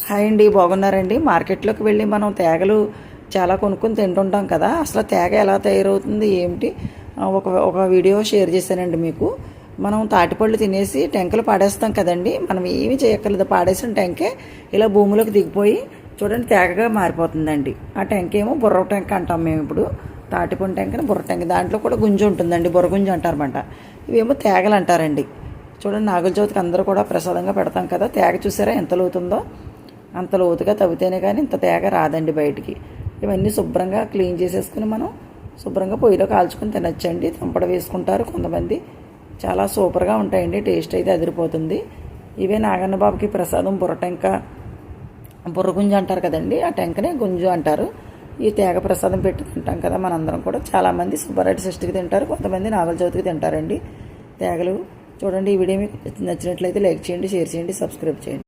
Hi అండి, బాగున్నారండి? మార్కెట్లోకి వెళ్ళి మనం తేగలు చాలా కొనుక్కొని తింటుంటాం కదా. అసలు తేగ ఎలా తయారవుతుంది ఏమిటి ఒక వీడియో షేర్ చేశానండి మీకు. మనం తాటిపళ్ళు తినేసి టెంకలు పాడేస్తాం కదండి. మనం ఏమి చేయక్కర్లేదు, పాడేసిన టెంకే ఇలా భూమిలోకి దిగిపోయి చూడండి తేగగా మారిపోతుందండి. ఆ టెంక ఏమో బుర్ర టెంక అంటాం మేము ఇప్పుడు. తాటిపండు టెంకని బుర్ర టెంక, దాంట్లో కూడా గుంజు ఉంటుందండి, బుర్ర గుంజు అంటారన్నమాట. ఇవేమో తేగలు అంటారండి. చూడండి, నాగుల చవితికి అందరూ కూడా ప్రసాదంగా పెడతాం కదా. తేగ చూసారా ఎంత లోతుందో? అంత లోతుగా తవ్వితేనే కానీ ఇంత తేగ రాదండి బయటికి. ఇవన్నీ శుభ్రంగా క్లీన్ చేసేసుకుని మనం శుభ్రంగా పొయ్యిలో కాల్చుకొని తినచ్చండి. తంపడ వేసుకుంటారు కొంతమంది. చాలా సూపర్గా ఉంటాయండి, టేస్ట్ అయితే అదిరిపోతుంది. ఇవే నాగన్న బాబుకి ప్రసాదం బుర్ర టెంక, బుర్ర గుంజు అంటారు కదండి. ఆ టెంకనే గుంజు అంటారు. ఈ తేగ ప్రసాదం పెట్టి తింటాం కదా మనందరం కూడా. చాలామంది సుబ్బారెడ్డి షష్ఠికి తింటారు, కొంతమంది నాగుల చవితికి తింటారండి తేగలు. చూడండి, ఈ వీడియో మీకు నచ్చినట్లయితే లైక్ చేయండి, షేర్ చేయండి, సబ్స్క్రైబ్ చేయండి.